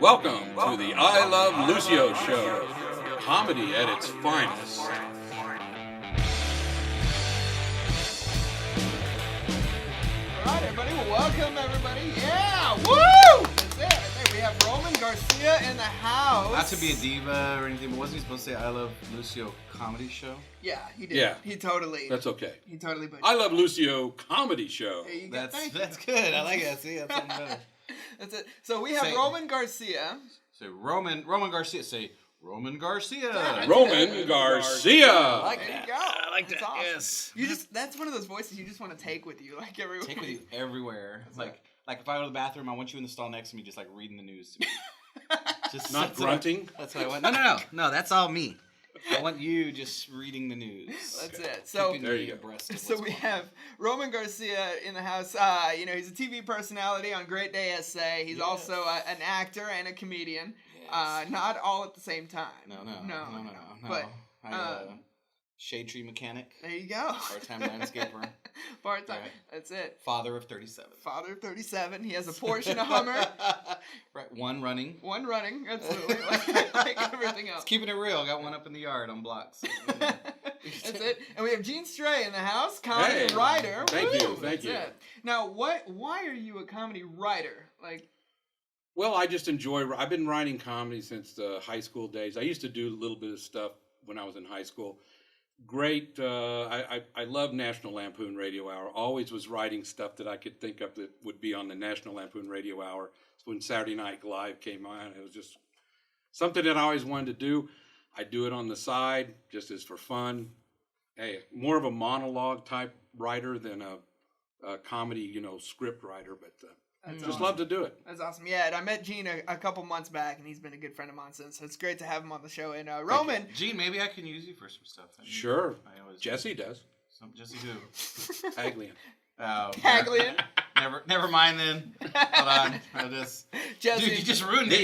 Welcome to the I Love Lucio show, comedy at its finest. All right, everybody. Welcome, everybody. Yeah, woo! That's it. Right there. We have Roman Garcia in the house. Not to be a diva or anything, but wasn't he supposed to say I Love Lucio comedy show? Yeah, he did. Yeah. He totally. That's okay. He totally. Butchered. I Love Lucio comedy show. There you go. That's good. I like that. See, that's something better. That's it. So we have Say- Roman Garcia. Say Roman Garcia. Say Roman Garcia. Roman Garcia. I like There that. you go. I like That's that. awesome. Yes. That's one of those voices you just want to take with you, like everywhere. Take with you everywhere. Like if I go to the bathroom, I want you in the stall next to me, just like reading the news to me. Just Not grunting. That's what I want. No. That's all me. I want you just reading the news. That's it. So Keeping there me you go. abreast of So what's we going have Roman Garcia in the house. He's a TV personality on Great Day SA. He's Yes. also an actor and a comedian. Yes. Not all at the same time. No. But Shade tree mechanic, there you go. part-time landscaper, Part-time. Right. That's it. father of 37. Father of 37. He has a Porsche and a Hummer. Right, one running. One running. Absolutely. like everything else. Keeping it real. Got one up in the yard on blocks. That's it. And we have Gene Stray in the house, comedy Hey. writer. Thank you, Woo! thank That's you. it. Now, why are you a comedy writer? Like, Well, I just enjoy. I've been writing comedy since the high school days. I used to do a little bit of stuff when I was in high school. Great. I love National Lampoon Radio Hour. Always was writing stuff that I could think of that would be on the National Lampoon Radio Hour. So when Saturday Night Live came on, it was just something that I always wanted to do. I do it on the side just as for fun. Hey, more of a monologue type writer than a comedy, script writer. But that's just awesome. love to do it. That's awesome. Yeah, and I met Gene a couple months back, and he's been a good friend of mine since. So it's great to have him on the show. And Roman, Gene, maybe I can use you for some stuff. Sure. I always Jesse does. Jesse who? Haglian. Oh, Haglian, Never mind then. Hold on. Jesse, Dude, you just ruined it.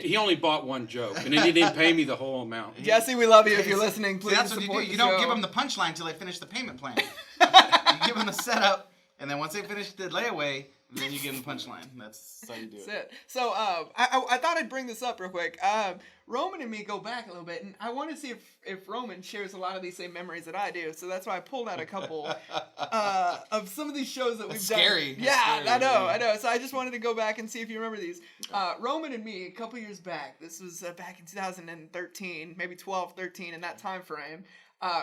He only bought one joke, and then he didn't pay me the whole amount. Jesse, we love you. If you're listening, See, please that's what you do. support You the don't show. give them the punchline until they finish the payment plan. You give them the setup, and then once they finish the layaway, then you give them the punchline. That's how you do That's it. it. So I thought I'd bring this up real quick. Roman and me go back a little bit, and I want to see if Roman shares a lot of these same memories that I do. So that's why I pulled out a couple of some of these shows that we've That's done. scary. That's Yeah, scary. I know. So I just wanted to go back and see if you remember these. Roman and me, a couple years back. This was back in 2013, maybe 12, 13, in that time frame.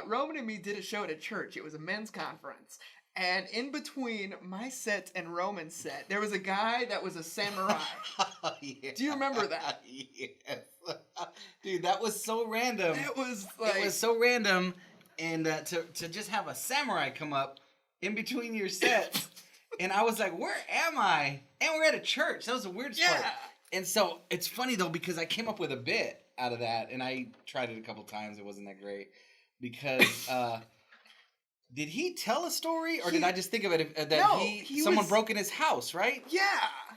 Roman and me did a show at a church. It was a men's conference. And in between my set and Roman's set, there was a guy that was a samurai. Yeah. Do you remember that? Yes. Dude, that was so random. It was like, It was so random, and to just have a samurai come up in between your sets, and I was like, "Where am I?" And we're at a church. That was the weirdest part. Yeah. And so it's funny though because I came up with a bit out of that, and I tried it a couple times. It wasn't that great because. Did he tell a story, or did I just think of it that No, someone was- broke in his house, right? yeah.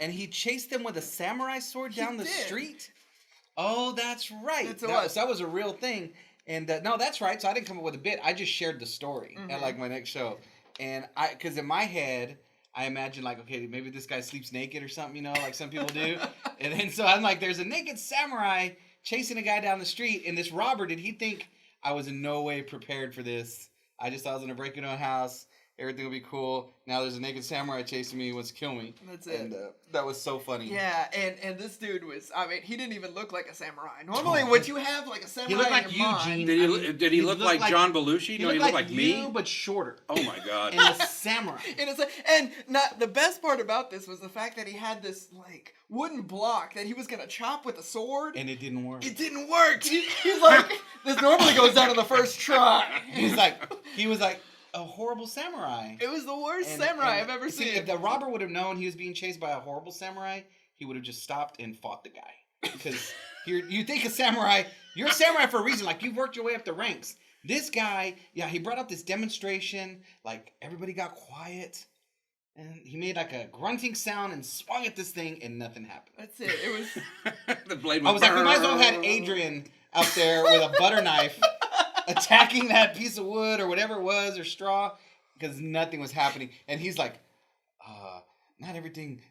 And he chased them with a samurai sword down the did. street? Oh, that's right. That's what it was. That was a real thing. And no, that's right. So I didn't come up with a bit. I just shared the story at like my next show. And because in my head, I imagine like, okay, maybe this guy sleeps naked or something, like some people do. And then so I'm like, there's a naked samurai chasing a guy down the street. And this robber, did he think I was in no way prepared for this? I just thought I was going to break into a house. Everything will be cool. Now there's a naked samurai chasing me. He wants to kill me. That's it. And that was so funny. Yeah, and this dude was, he didn't even look like a samurai. Normally, what you have like a samurai looked like in your mind. Eugene. Did he look like John Belushi? No, he looked like you, me. but shorter. Oh my God! And a samurai. And it's like, and not the best part about this was the fact that he had this like wooden block that he was gonna chop with a sword. And it didn't work. It didn't work. He's like, this normally goes down on the first try. He was like a horrible samurai. It was the worst And- samurai and- I've ever see, seen. If the robber would have known he was being chased by a horrible samurai, he would have just stopped and fought the guy. Because you think a samurai, you're a samurai for a reason. Like, you've worked your way up the ranks. This guy, he brought up this demonstration. Like, everybody got quiet. And he made like a grunting sound and swung at this thing, and nothing happened. That's it. It was. The blade I was like, we might as well have had Adrian out there with a butter knife attacking that piece of wood or whatever it was or straw because nothing was happening. And he's like, not everything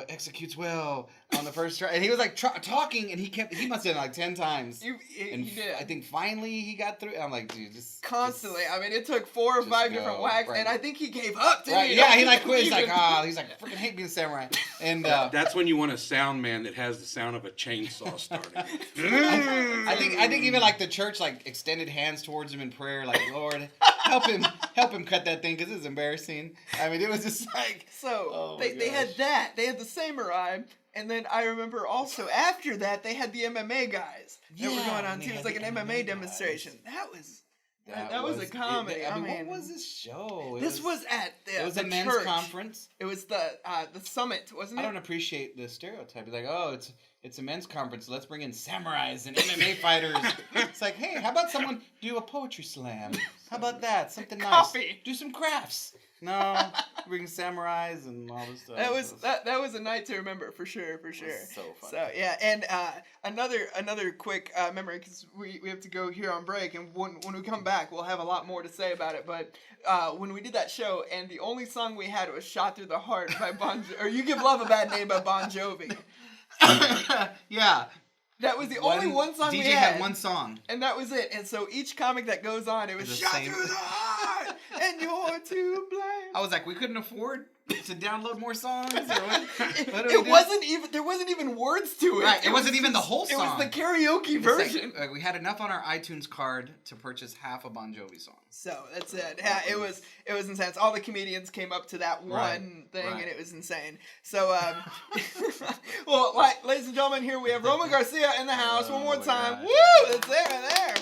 executes well on the first try. And he was like talking, and he must have done like 10 times. He did. I think finally he got through. I'm like, dude, just constantly. I mean, it took 4 or 5 different whacks, and I think he gave up. Didn't he? Yeah, he like quit. He's like, he's like, I freaking hate being a samurai. And that's when you want a sound man that has the sound of a chainsaw starting. I think even like the church like extended hands towards him in prayer, like, Lord, help him cut that thing because it's embarrassing. I mean, it was just like they had that. They had the samurai, and then I remember also after that they had the MMA guys that were going on too. It was like an MMA demonstration. That was a comedy. I mean, what was this show? This was at it was a men's church. conference. It was the summit, wasn't it? I don't appreciate the stereotype. It's like, it's a men's conference. Let's bring in samurais and MMA fighters. It's like, hey, how about someone do a poetry slam? How about that? Something nice. Coffee. Do some crafts. No, bring samurais and all this stuff. That was a night to remember for sure. So fun. So yeah, and another quick memory because we have to go here on break, and when we come back, we'll have a lot more to say about it. But when we did that show, and the only song we had was "Shot Through the Heart" by or "You Give Love a Bad Name" by Bon Jovi. Yeah. That was the only one song DJ we had. one song. And that was it. And so each comic that goes on, it was shot through the heart, and you're to blame. I was like, we couldn't afford to download more songs? Or what There wasn't even words to it. Right, it wasn't even the whole song. It was the karaoke version. Like, we had enough on our iTunes card to purchase half a Bon Jovi song. So that's it. Yeah, it was insane. So all the comedians came up to that one thing, and it was insane. So, well, ladies and gentlemen, here we have Roman Garcia in the house one more time. God. Woo! That's it right there.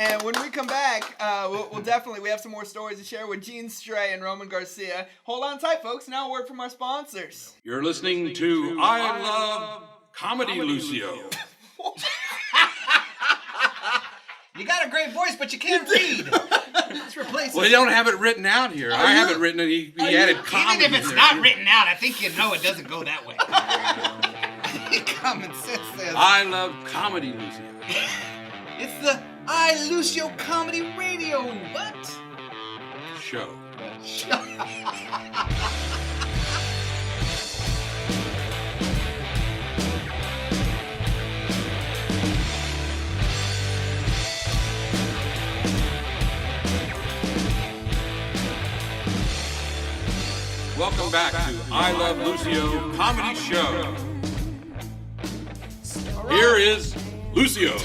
And when we come back, we'll definitely, we have some more stories to share with Gene Stray and Roman Garcia. Hold on tight, folks. Now a word from our sponsors. You're listening to I Love Comedy Lucio. You got a great voice, but you can't read. Let's replace it. Well, they don't have it written out here. I have it written. He added comedy. Even if it's not written out, I think you know it doesn't go that way. Common sense says. I Love Comedy Lucio. It's the I Lucio Comedy Radio. What? Show. Welcome back to I Love Lucio Comedy Show. Here is Lucio.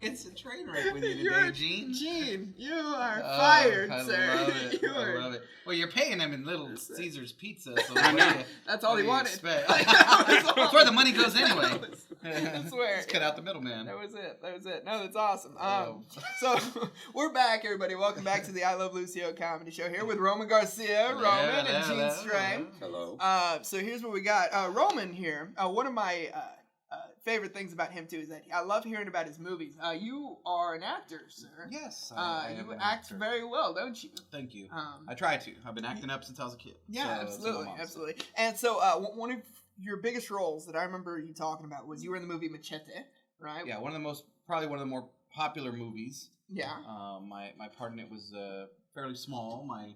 It's a train wreck with you today, Gene. Gene, you are fired, I sir. Love it. I love it. Well, you're paying him in Little Caesar's Pizza, so I know. That's all he wanted. That's where the money goes anyway. I swear. Just cut out the middleman. That was it. No, that's awesome. So we're back, everybody. Welcome back to the I Love Lucio comedy show here with Roman Garcia, Roman, and Gene Stray. Hello. So here's what we got. Roman here. One of my favorite things about him too is that I love hearing about his movies. You are an actor, sir. Yes. You act very well, don't you? Thank you. I try to. I've been acting up since I was a kid. Yeah, so absolutely. And so one of your biggest roles that I remember you talking about was you were in the movie Machete, right? Yeah, probably one of the more popular movies. Yeah. My part in it was fairly small. My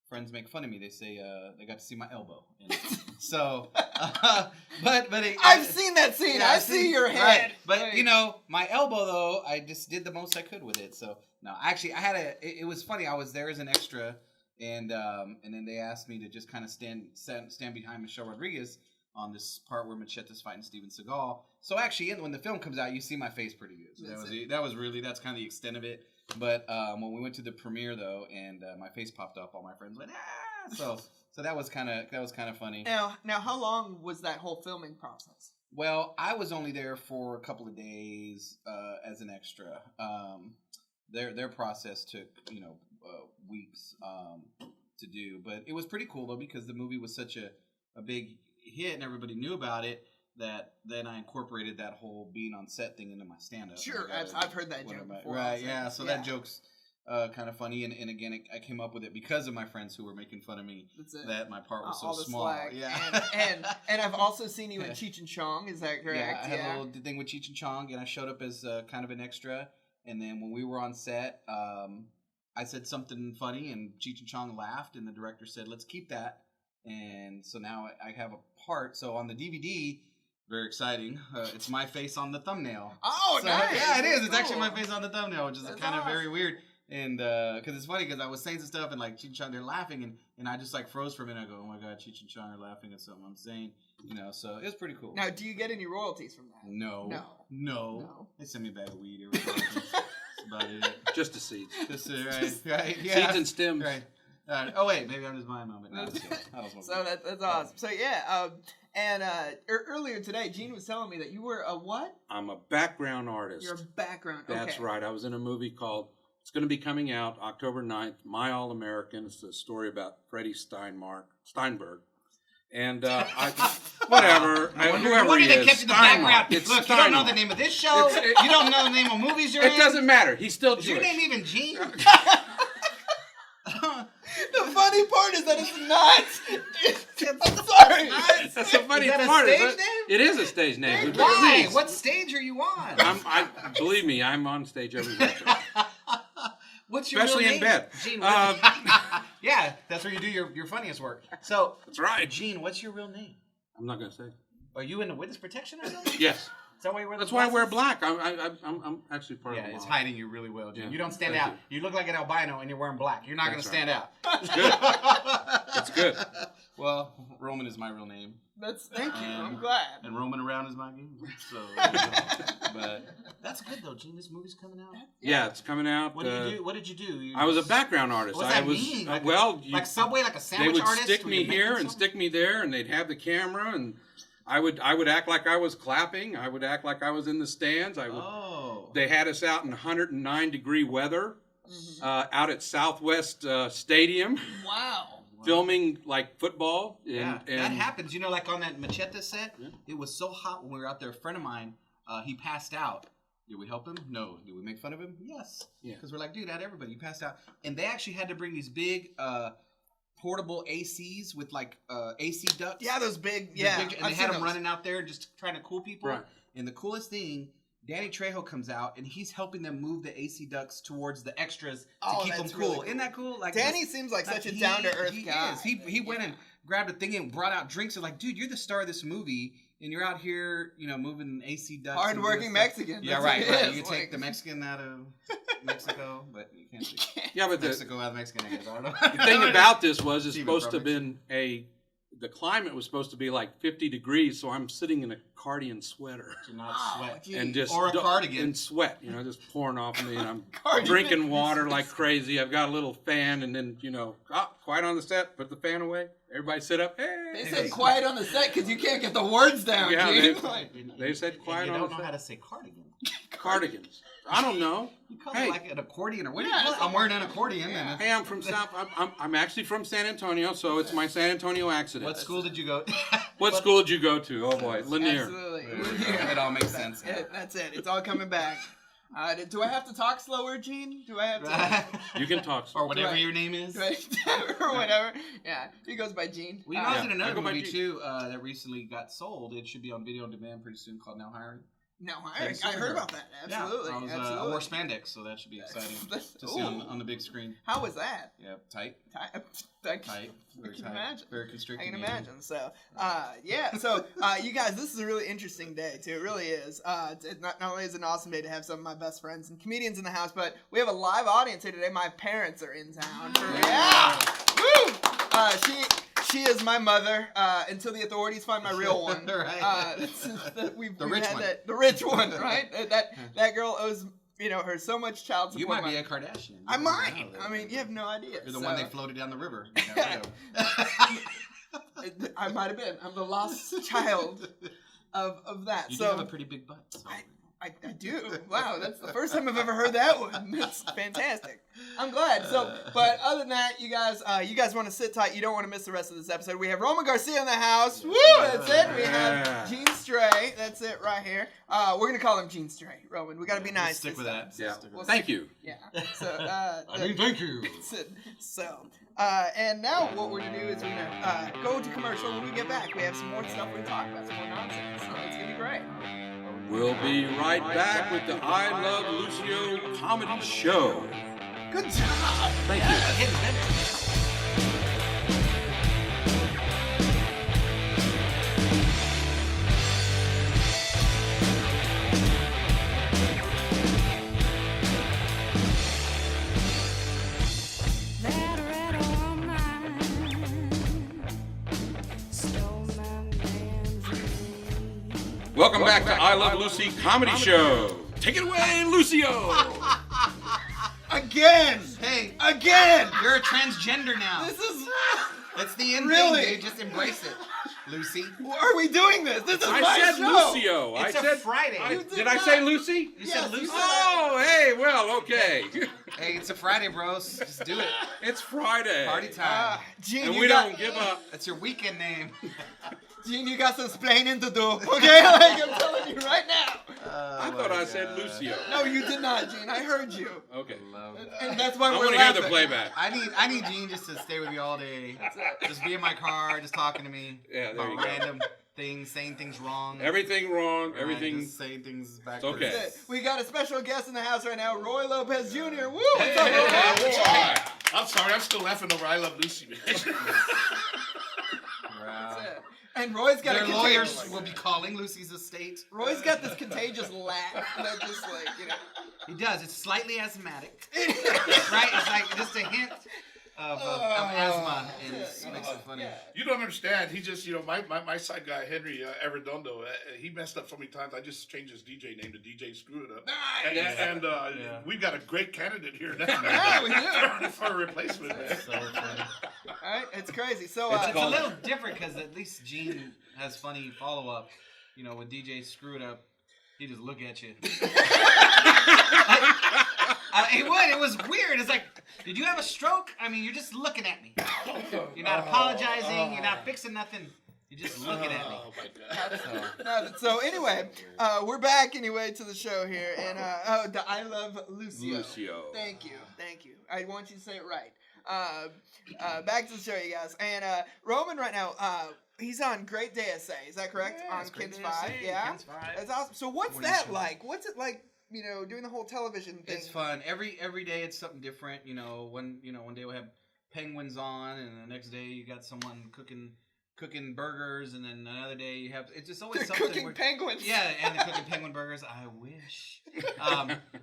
friends make fun of me. They say they got to see my elbow. And so, I've seen that scene. I see your head. Right. But you know, my elbow though, I just did the most I could with it. So no, actually, I had it was funny. I was there as an extra, and then they asked me to just kind of stand behind Zee Rodriguez on this part where Machete's fighting Steven Seagal. So actually, when the film comes out, you see my face pretty good. So that's kind of the extent of it. But when we went to the premiere though, and my face popped up, all my friends went So that was kind of funny. Now, how long was that whole filming process? Well, I was only there for a couple of days as an extra. Their process took weeks to do, but it was pretty cool though because the movie was such a big hit and everybody knew about it. That then I incorporated that whole being on set thing into my stand-up. Sure, I've heard that joke before. Right, yeah. So that joke's kind of funny, and again, I came up with it because of my friends who were making fun of me that my part was so small. Swag. Yeah, and I've also seen you in Cheech and Chong. Is that correct? Yeah, I had a little thing with Cheech and Chong, and I showed up as kind of an extra. And then when we were on set, I said something funny, and Cheech and Chong laughed, and the director said, "Let's keep that." And so now I have a part. So on the DVD, very exciting. It's my face on the thumbnail. Oh, So, nice. yeah, it is. It's Cool. actually my face on the thumbnail, which is That's kind of very awesome. weird. And because it's funny because I was saying some stuff and like Cheech and Chong, they're laughing, and I just like froze for a minute. I go, "Oh my God, Cheech and Chong are laughing at something I'm saying," So it was pretty cool. Now, do you get any royalties from that? No. They send me a bag of weed every day. That's about it. Just the seeds. Just right, yeah. Seeds and stems. Right. Oh wait, maybe I'm just my moment. No, I don't smoke So weed. that's awesome. So yeah, and earlier today, Gene was telling me that you were a what? I'm a background artist. Your background. That's okay. right. I was in a movie called, it's going to be coming out October 9th, My All American. It's a story about Freddie Steinberg. And whatever, whoever What he do they is, kept in the Steinmark. background? It's Look, you don't know Steinmark. the name of this show. You don't know the name of movies you're in. It doesn't matter. He's still Is Jewish. your name even Gene? The funny part is that it's not. I'm sorry. That's the funny Is that a part. stage is name? It is a stage name. Why? Please. What stage are you on? Believe me, I'm on stage every weekend. What's your Especially real in name? bed. Gene, Uh, yeah, that's where you do your funniest work. So, That's right. Gene, what's your real name? I'm not going to say. Are you in the witness protection or something? Yes. Is that why you wear That's the why I wear glasses? black. I'm actually part Yeah, of the it's mob. hiding you really well, Gene. Yeah. You don't stand Thank out. You look like an albino and you're wearing black. You're not going to That's stand out. It's good. It's good. Well, Roman is my real name. Thank you. I'm glad. And roaming around is my game. So, but that's good though, Gene. This movie's coming out. Yeah, it's coming out. What did you do? What did you do? I was a background artist. What's that I was mean? Like Subway, like a they sandwich would artist. stick where me you're making here and something? stick me there, and they'd have the camera, and I would act like I was clapping. I would act like I was in the stands. Oh. They had us out in 109-degree weather, out at Southwest Stadium, Wow. filming like football. Yeah, And that happens. You know, like on that Machete set, Yeah. it was so hot when we were out there. A friend of mine, he passed out. Did we help him? No. Did we make fun of him? Yes. Yeah. Because we're like, dude, out everybody, you passed out. And they actually had to bring these big portable ACs with like AC ducts. Yeah, those big. The Yeah, big- and I've they seen had them those. running out there just trying to cool people. Right. And the coolest thing, Danny Trejo comes out and he's helping them move the AC ducts towards the extras to Oh, keep them that's cool. really cool. Isn't that cool? Like Danny seems like such a down to earth guy. He went and grabbed a thing and brought out drinks. And like, dude, you're the star of this movie, and you're out here, moving AC ducts. and Hardworking doing stuff. Mexican. Yeah, That's right. what it Right. is, You like- take the Mexican out of Mexico, but you can't take yeah, but the Mexico out of Mexican. I guess. I don't know. the thing about this was it's Steven supposed to have Bromwich. been the climate was supposed to be like 50 degrees, so I'm sitting in a cardigan sweater. To not Oh, sweat. geez. And just Or a cardigan. and sweat, just pouring off of me, and I'm Cardigan. drinking water like crazy. I've got a little fan, and then quiet on the set, put the fan away. Everybody sit up. Hey, They said quiet on the set because you can't get the words down, Yeah, Gene. they- Like, They said And quiet you on don't the know how set. to say cardigan. Cardigans. I don't know. You call Hey. it like an accordion or what do Yeah, you call it? it's I'm wearing an accordion. Yeah. And Hey, I'm from South. I'm actually from San Antonio, so it's my San Antonio accident. what school did you go? What school did you go to? Oh boy, Lanier. Absolutely. It all makes sense. That's it. It's all coming back. Do I have to talk slower, Gene? Do I have to? You can talk. Or whatever Right. your name is. or whatever. Yeah, he goes by Gene. Well, I was in I another go by movie G. too that recently got sold. It should be on video on demand pretty soon called Now Hiring. No, Yeah, I heard about that. Absolutely. Yeah, I was, absolutely. I wore spandex, so that should be exciting to see Ooh. on the big screen. How was that? Yeah, tight. I Tight. Very can tight. imagine. Very I constricting. can even. imagine. So, yeah. So, you guys, this is a really interesting day, too. It really is. Not only is it an awesome day to have some of my best friends and comedians in the house, but we have a live audience here today. My parents are in town. Yeah! Woo! She is my mother until the authorities find my real one. Right. We've rich had one. The rich one, right? That girl owes her so much child support. You might be a Kardashian. I You might. don't know. I mean, you have no idea. You're the so. one they floated down the river. and got rid of. I might have been. I'm the lost child of that. You so do have a pretty big butt. So. I do. Wow, that's the first time I've ever heard that one. That's fantastic. I'm glad. So, but other than that, you guys want to sit tight. You don't want to miss the rest of this episode. We have Roman Garcia in the house. Woo, that's it. We have Gene Stray. That's it right here. We're gonna call him Gene Stray. Roman, we gotta be nice. Stick this with time. that. Yeah. Stick with Thank you. Yeah. So, thank you. and now what we're gonna do is we're gonna go to commercial. When we get back, we have some more stuff we talk about, some more nonsense. So it's gonna be great. We'll be right back with the I Love Lucio comedy show. Good job. Thank you. Getting better. That red or mine stole my man's Welcome back to I Love Lucy Comedy Show. Take it away, Lucio. Again. Hey, Again. you're a transgender now. This is. That's the end Really? thing, dude. Just embrace it, Lucy. Are we doing this? This is I my said show. Lucio. It's I a said Friday. You Did I say Lucy? You Yes, said you Lucy. said Oh, hey, well, okay. Hey, it's a Friday, bros. Just do it. It's Friday. Party time. Gene, And you we got, don't give up. That's your weekend name. Gene, you got some splaining to do. Okay, like I'm telling you right now. I thought I said Lucio. No, you did not, Gene. I heard you, Okay. and that's why I we're want to hear laughing. the playback. I need Gene just to stay with me all day. Just be in my car, just talking to me Yeah, there about you go. random things, saying things wrong. Everything wrong. Right, Everything. just saying things backwards. okay. That's it. We got a special guest in the house right now, Roy Lopez Jr. Woo! What's Hey, up, hey, Roy? hey, I'm sorry, I'm still laughing over I Love Lucy, man. Wow. That's it. And Roy's got Their a lawyers contagious. will be calling Lucy's estate. Roy's got this contagious laugh that just like He does. It's slightly asthmatic. Right? It's like just a hint of asthma, and it makes it funny. You don't understand. He just, my side guy, Henry Arredondo, he messed up so many times. I just changed his DJ name to DJ Screw It Up. Nice. And we've got a great candidate here now. Yeah, we do. For a replacement, man. So funny. All right, it's crazy. So It's It's a called- little different because at least Gene has funny follow up. With DJ Screw It Up, he just look at you. It was weird. It's like, did you have a stroke? I mean, you're just looking at me. You're not apologizing. You're not fixing nothing. You're just looking at me. Oh, my God. so anyway, we're back anyway to the show here, and I Love Lucio. Lucio. Thank you. I want you to say it right. Back to the show, you guys. And Roman right now, he's on Great Day SA. Is that correct? Yeah, on it's Great Kids Day 5. SA, Yeah. Kids 5. That's awesome. So what's Morning that show. like? What's it like? Doing the whole television thing. It's fun. Every day it's something different. One day we'll have penguins on, and the next day you got someone cooking burgers, and then another day you have it's just always They're something. cooking where- penguins. Yeah, and they're cooking penguin burgers. I wish.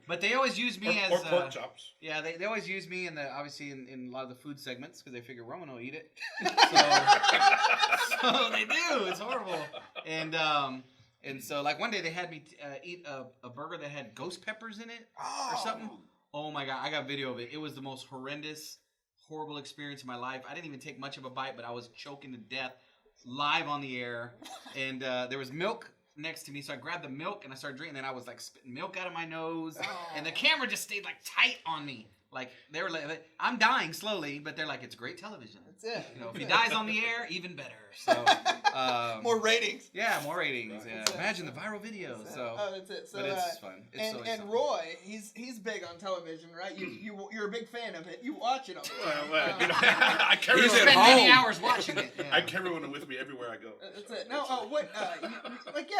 But they always use me Or as pork chops. yeah, they always use me in obviously in a lot of the food segments because they figure Roman will eat it. So they do. It's horrible. And so like one day they had me eat a burger that had ghost peppers in it or something. Oh my God, I got video of it. It was the most horrible experience of my life. I didn't even take much of a bite, but I was choking to death live on the air. And there was milk next to me, so I grabbed the milk and I started drinking. And I was like spitting milk out of my nose, and the camera just stayed like tight on me. Like they were like, I'm dying slowly, but they're like, it's great television. That's it. If he dies on the air, even better. So More ratings. yeah, more ratings. Yeah. That's it. Imagine the viral videos. So, That's it. So, but it's fun. It's and always something. Roy, he's big on television, right? You're a big fan of it. You watch it all. Well, I carry He's one. at Spend many home. hours watching it. Yeah. I carry one with me everywhere I go. That's it. No,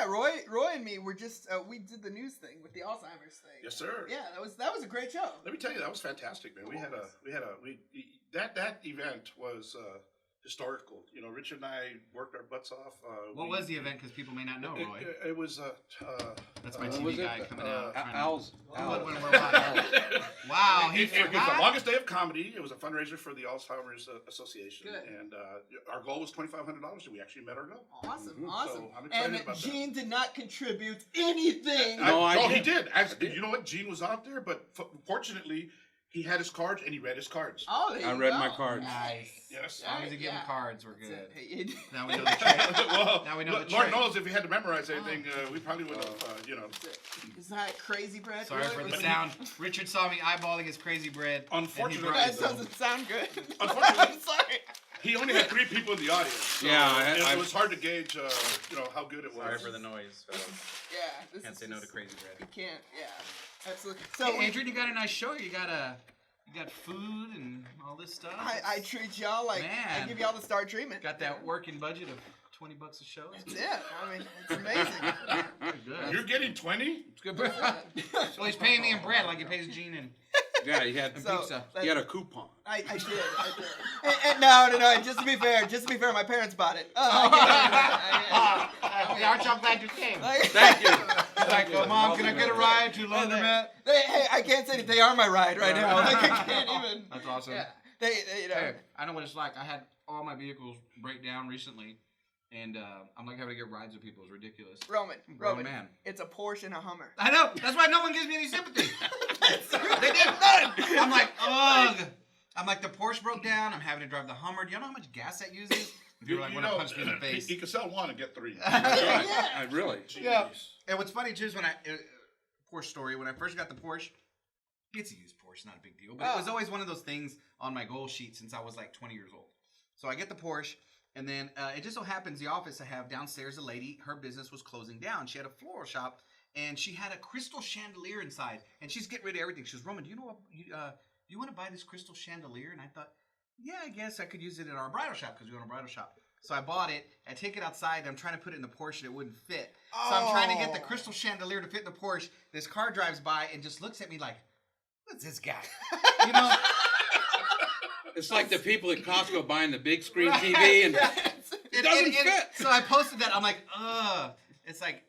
Roy and me were just we did the news thing with the Alzheimer's thing. Yes, sir. Yeah, that was a great show. Let me tell you, that was fantastic, man. That event was historical. Richard and I worked our butts off. What was the event? Because people may not know, Roy. It was That's my what TV was it? guy coming out. trying to- Al's. What- what- Wow, he It was the forgot. longest day of comedy. It was a fundraiser for the Alzheimer's Association, Good. and our goal was $2,500, and we actually met our goal. Awesome. So I'm excited And about that. Gene did not contribute anything. He did. You know what? Gene was out there, but fortunately, he had his cards and he read his cards. Oh, there I you read go. my cards. Nice. Yes. As long as you give him Yeah. cards, we're That's good. it. Hey, Now we know the trick. Well, Now we know the Lord trick. knows if he had to memorize anything, we probably would have, Is that crazy, Brad? Sorry Really? for the Was- sound. Richard saw me eyeballing his crazy bread. and he Unfortunately- brought That me some. doesn't sound good. Unfortunately- I'm sorry. He only had 3 people in the audience. So Yeah, it was hard to gauge, how good it was. Sorry for the noise. fellas. Yeah. This Can't is say no to just- crazy bread. You can't. Yeah. Absolutely. So Hey, Adrian, you got a nice show. You got food and all this stuff. I treat y'all like I Man. give y'all the star treatment. Got that working budget of $20 a show. It's That's it. I mean, it's amazing. good. You're getting 20? It's good bread. Well, he's paying me in bread like he pays Gene in Yeah, he had So, pizza. he had a coupon. I did. And no. Just to be fair, my parents bought it. Aren't y'all glad you came? Thank you. Like, Mom, can I get a ride to laundromat? Hey, I can't say that they are my ride right now. Like, I can't even. That's awesome. Yeah, they you know. Hey, I know what it's like. I had all my vehicles break down recently, and I'm like having to get rides with people. It's ridiculous. Roman, Grown man. it's a Porsche and a Hummer. I know. That's why no one gives me any sympathy. They did none. I'm like, ugh. I'm like, the Porsche broke down. I'm having to drive the Hummer. Do you know how much gas that uses? People like, want to punch me in the face. He could sell one and get three. I really. Yeah. And what's funny too is when Porsche story, when I first got the Porsche, it's a used Porsche, not a big deal. But it was always one of those things on my goal sheet since I was like 20 years old. So I get the Porsche, and then it just so happens the office I have downstairs, a lady, her business was closing down. She had a floral shop, and she had a crystal chandelier inside, and she's getting rid of everything. She goes, Roman, do you know what, you want to buy this crystal chandelier? And I thought, yeah, I guess I could use it in our bridal shop because we own a bridal shop. So I bought it. I take it outside. I'm trying to put it in the Porsche, and it wouldn't fit. So I'm trying to get the crystal chandelier to fit in the Porsche. This car drives by and just looks at me like, what's this guy? You know? It's like the people at Costco buying the big screen TV and it doesn't fit. So I posted that. I'm like, it's like,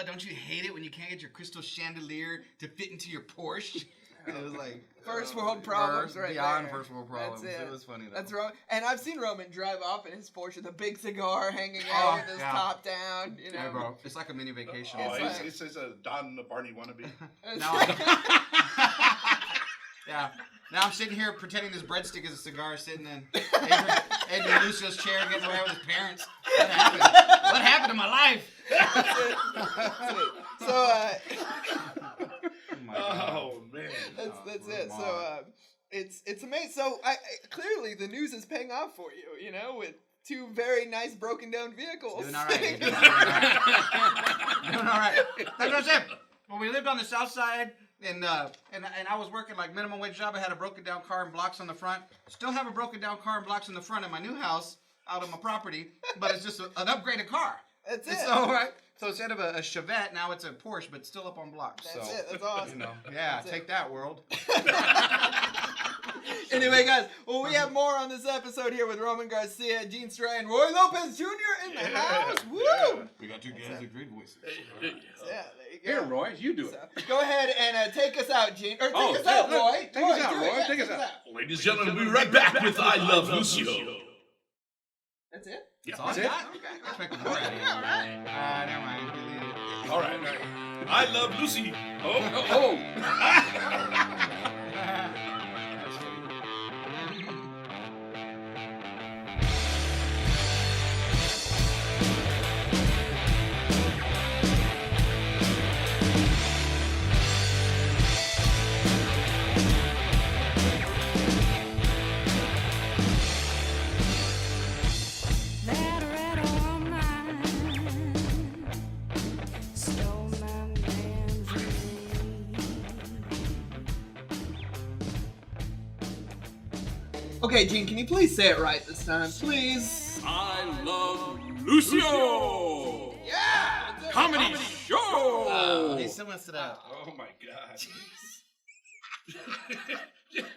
don't you hate it when you can't get your crystal chandelier to fit into your Porsche? And it was like First world problems, right beyond there. first world problems. That's It was funny though. That's Roman, and I've seen Roman drive off in his Porsche with a big cigar hanging out with his top down. You know, Yeah, bro. It's like a mini vacation. Oh, It's he says a Don the Barney wannabe. Yeah. Now I'm sitting here pretending this breadstick is a cigar, sitting in Adrian Lucio's chair, getting away with his parents. What happened? What happened to my life? So, Oh man. that's it. So, it's amazing. So, clearly the news is paying off for you. You know, with two very nice broken down vehicles. Doing all right. Doing all right. That's what I said. When we lived on the south side, and I was working like minimum wage job, I had a broken down car and blocks on the front. Still have a broken down car and blocks on the front of my new house out on my property, but it's just an upgraded car. That's it. So, right? So instead of a Chevette, now it's a Porsche, but still up on blocks. That's so, it. That's awesome. You know, yeah, That's take that, world. Anyway, guys, well, we have more on this episode here with Roman Garcia, Gene Stray, and Roy Lopez Jr. in the house. Woo! We got two guys with great voices. Yeah, there you go. Here, Roy, you do it. So, go ahead and take us out, Gene. Or take us yeah, out, look, Roy. take us out, do it. Roy. Yeah, Take us out. Ladies and gentlemen, we'll be right back with I Love Lucio. That's it? That's all That's I it? got? Okay. I expected more out of you. Never mind. Delete it. All right. I Love Lucy. Oh. That red all mine stole my memory. Okay, Gene, can you please say it right this time? Please. I love Lucio. Yeah! Comedy show. He still messed it up. Oh my God.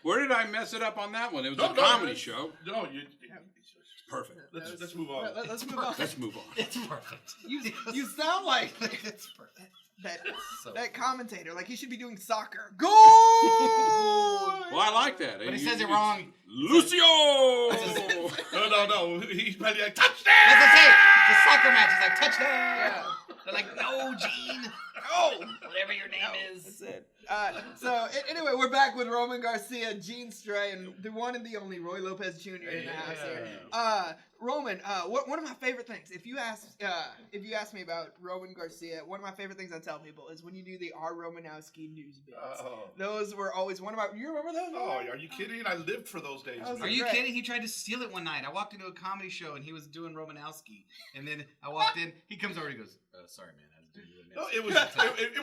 Where did I mess it up on that one? It was No, a no, comedy that's- show. No, you. Perfect. Let's move on. Let's move on. Let's move on. It's perfect. You sound like It's perfect. that commentator. Like he should be doing soccer. Goal! Well, I like that. But he says it wrong. Lucio. No. He's probably like touchdown. That's the say. It's a soccer match. It's like touchdown. They're like, no, Gene. No. Whatever your name is. That's it. Anyway, we're back with Roman Garcia, Gene Stray, and the one and the only Roy Lopez Jr. in the house here. Roman, one of my favorite things, if you ask me about Roman Garcia, one of my favorite things I tell people is when you do the R. Romanowski news bits. Those were always one of my. You remember those? Oh, are you kidding? I lived for those days. That was Are you Great. kidding? He tried to steal it one night. I walked into a comedy show and he was doing Romanowski. And then I walked in. He comes over and he goes, sorry, man. I was doing Romanowski. No, it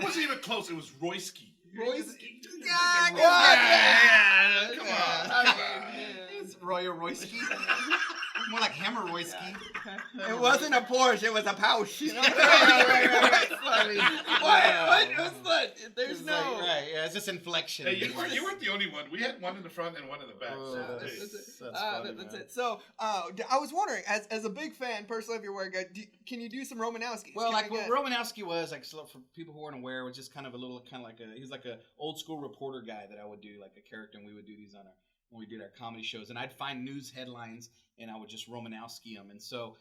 wasn't even close. It was Royski. Royce? Yeah, God, yeah. Come on. It's Royal Royski. More like Hammer Royski. It wasn't a Porsche, it was a Pouch. You know? What? There's no. Right, yeah, it's just inflection. Hey, you weren't the only one. We had one in the front and one in the back. That's it. So, I was wondering, as a big fan personally of your work, can you do some Romanowskis? Well, Can like we what get- Romanowski was, like, so for people who weren't aware, was just kind of he was like a old school reporter guy that I would do, like a character, and we would do these when we did our comedy shows, and I'd find news headlines and I would just Romanowski them, and so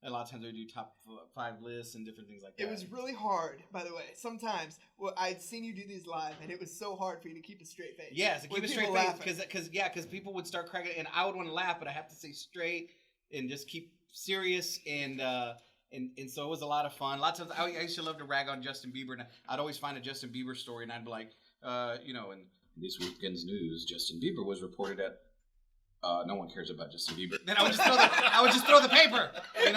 a lot of times we would do top 5 lists and different things like that. It was really hard, by the way. Sometimes I'd seen you do these live, and it was so hard for you to keep a straight face. Yes, to keep With a straight people face, laughing. because people would start cracking, and I would want to laugh, but I have to stay straight and just keep serious, and so it was a lot of fun. Lots of I used to love to rag on Justin Bieber, and I'd always find a Justin Bieber story, and I'd be like, in this weekend's news, Justin Bieber was reported at. No one cares about Justin Bieber. Then I would just throw the paper, and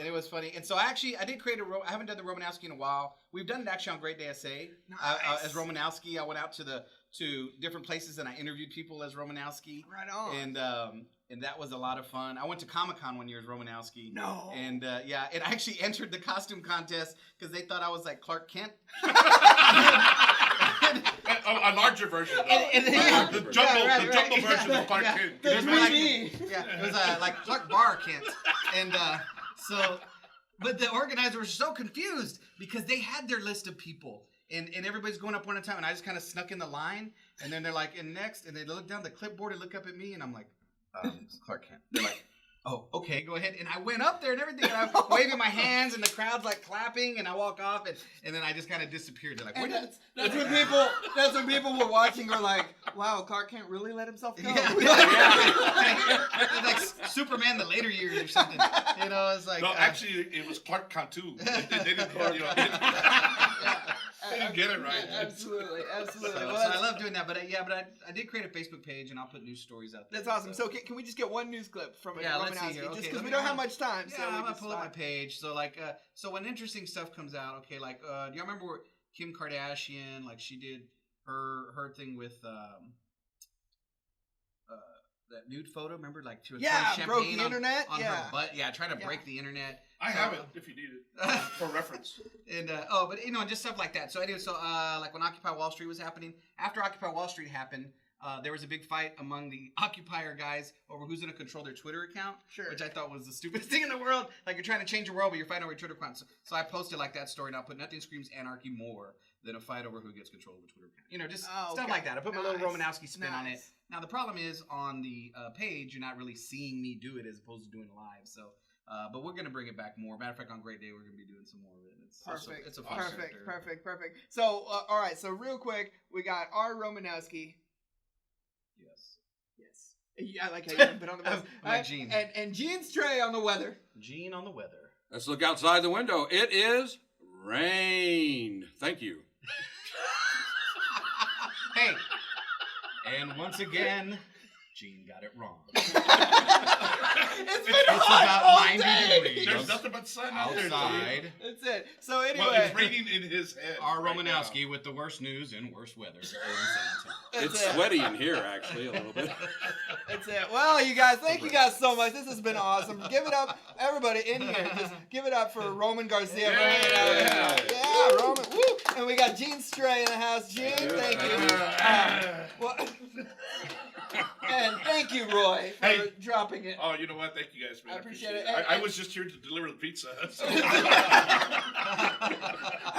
it was funny. And so I did create I haven't done the Romanowski in a while. We've done it actually on Great Day SA. Nice. As Romanowski, I went out to different places and I interviewed people as Romanowski. Right on. And that was a lot of fun. I went to Comic-Con one year as Romanowski. No. And and I actually entered the costume contest because they thought I was like Clark Kent. A larger version. The Right, jumbo version yeah, of Clark yeah. Kent. The It was more like- 3D. Yeah, it was like Clark Barr Kent. And but the organizers were so confused because they had their list of people. And everybody's going up one at a time. And I just kind of snuck in the line. And then they're like, and next. And they look down the clipboard and look up at me. And I'm like, it's Clark Kent. They're like, oh, okay, go ahead. And I went up there and everything. And I'm waving my hands. And the crowd's like clapping. And I walk off. And then I just kind of disappeared. They're like, And where did that's when people were watching were like, wow, Clark Kent really let himself go. It's like Superman the later years or something. It's like No, actually, it was Clark Cantu. They didn't, they didn't get it right. Absolutely. So Well, I love doing that, but I did create a Facebook page and I'll put news stories out there. that's awesome. So can we just get one news clip from Yeah, let's see Romanowski? here. Just Okay, because let we me- don't have much time. Yeah, so we I'm gonna can pull up my start. page. So so when interesting stuff comes out, okay, do you remember Kim Kardashian? Like she did her thing with that nude photo. Remember, like she was pouring champagne broke the internet. on Yeah. her butt. Yeah, trying to Yeah. break the internet. I have it if you need it for reference. And but just stuff like that. So anyway, like when Occupy Wall Street was happening, after Occupy Wall Street happened, there was a big fight among the Occupier guys over who's going to control their Twitter account. Sure. Which I thought was the stupidest thing in the world. Like you're trying to change the world, but you're fighting over your Twitter account. So I posted like that story, and I put nothing screams anarchy more than a fight over who gets control of a Twitter account. Just stuff okay. like that. I put my little Nice. Romanowski spin on it. Nice. Now the problem is on the page, you're not really seeing me do it as opposed to doing it live. So. But we're gonna bring it back more. Matter of fact, on Great Day, we're gonna be doing some more of it. Perfect. It's a fun character. Perfect. So, all right. So, real quick, we got our Romanowski. Yes. Yeah, I like how you didn't put on the bus. I'm like Gene. And Gene's Trey on the weather. Gene on the weather. Let's look outside the window. It is rain. Thank you. Hey. And once again, Gene got it wrong. It's been It's hot about all 90 day. degrees. There's nothing but sun out there. Outside. That's it. So Well, anyway, it's raining in his head. Our right now. Romanowski with the worst news and worst weather in San Antonio. that's It's it. sweaty in here, actually, a little bit. That's it. Well, you guys, thank you guys so much. This has been awesome. Give it up, everybody in here. Just give it up for Roman Garcia. for hanging out with us. Yeah, Roman. Woo! And we got Gene Stray in the house. Gene, thank you. Well, and thank you, Roy, for Hey. dropping it. Oh, you know what? Thank you guys, man. I appreciate it. I was just here to deliver the pizza. So. I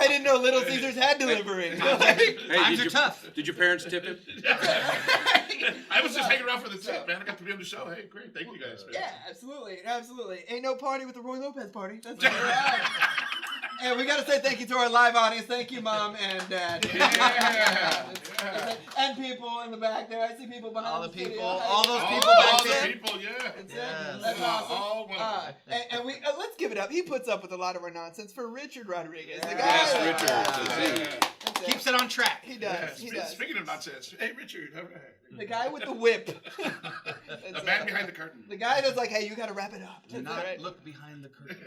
didn't know Little Caesars had delivery. Hey, Times are tough. Did your parents tip it? I was just hanging around for the tip, man. I got to be on the show. Hey, great. Thank you guys, man. Yeah, absolutely. Ain't no party with the Roy Lopez party. That's what we're at. And we got to say thank you to our live audience. Thank you, Mom and Dad. Yeah. And people in the back there. I see people behind All the studio. people, all those All, people all back the there. people, yeah. That's Yes. it. That's Yeah, awesome. all one of them. And we let's give it up. He puts up with a lot of our nonsense for Richard Rodriguez. The guy. Yes, Richard. Yeah. Zee. That's it. Keeps it on track. He Yeah, does. He does. Speaking of nonsense, hey, Richard. All right. The guy with the whip. The That's man it. behind the curtain. The guy that's like, hey, you got to wrap it up. Do That's not right. look behind the curtain.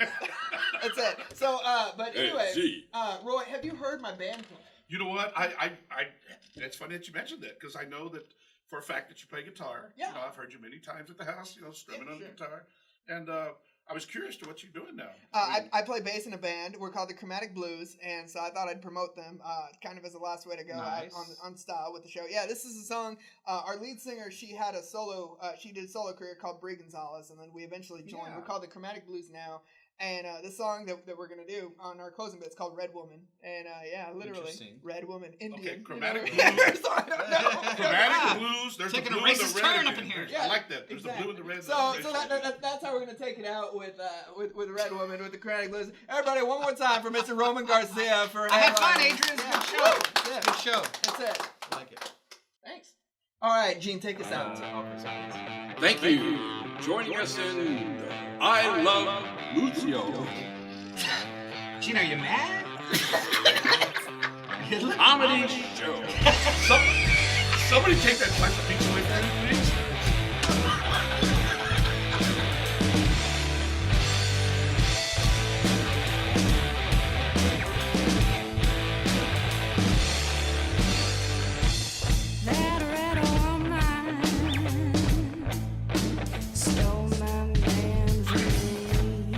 That's it. So, but Hey, anyway, Zee. Roy, have you heard my band play? You know what? It's funny that you mentioned that because I know that for a fact that you play guitar. Yeah. You know, I've heard you many times at the house, you know, strumming on the sure. guitar. And I was curious to what you're doing now. I play bass in a band. We're called the Chromatic Blues, and so I thought I'd promote them kind of as a last way to go Nice. on style with the show. Yeah, this is a song. Our lead singer, she had a solo, she did a solo career called Brie Gonzalez, and then we eventually joined. Yeah. We're called the Chromatic Blues now. And this song that we're going to do on our closing bit is called Red Woman. And yeah, literally, Interesting. Red Woman, Indian. Okay, you Chromatic know? Blues. So I don't know. Chromatic Blues. There's Taking the a blue and racist the red turn up again. in here. I like that. There's exactly. the blue and the red. So that's how we're gonna take it out with Red Woman with the Chromatic Blues. Everybody, one more time for Mr. Roman Garcia for I had fun, headlining. Adrian. It's a Yeah. good show. Woo! Yeah. Good show. That's it. I like it. Thanks. All right, Gene, take us out. Thank you. Joining us in I Love Lucio Gene, are you mad? Comedy Show. Somebody take that slice of pizza away from me, please. That red woman stole my man's dream.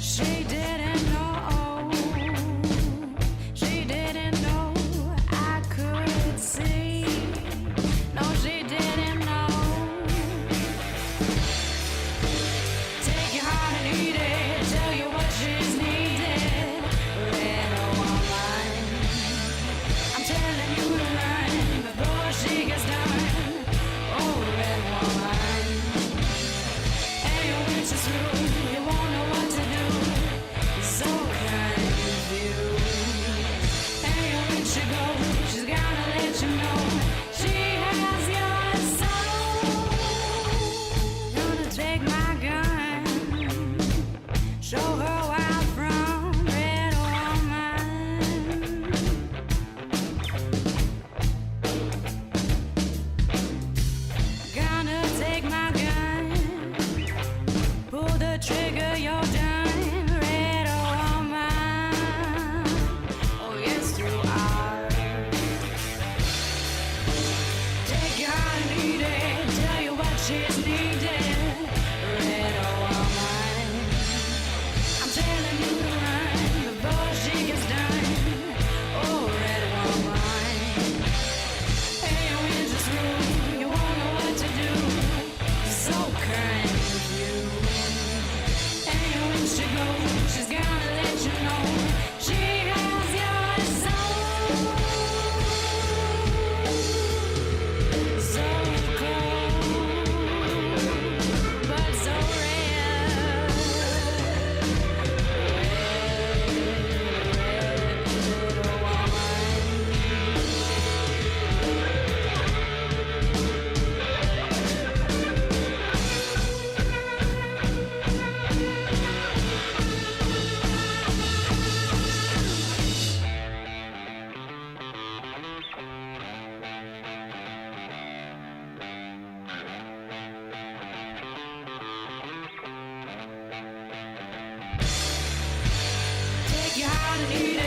She didn't know. She didn't know I could see. No, she didn't know. Take your heart and eat it. Tell you what she's needed. Red woman, I'm telling you to run before she gets done. Oh, red woman, and when she's through, you won't know what to do. So kind of you. And when she goes, she's gonna let you know she has your soul. Gonna take my gun, show her where I'm from, red woman. Gonna take my gun, pull the trigger, you're done, red woman. Oh yes you are. Take your heart and eat it, tell you what she's needed, red woman. I'm telling you to run before she gets done. Oh, red woman. Hey, when she's through, you won't know what to do. So kind of you. Hey, when she goes, she's gonna let you know she has your soul. So cold, but so rare. Red woman. Take your heart and eat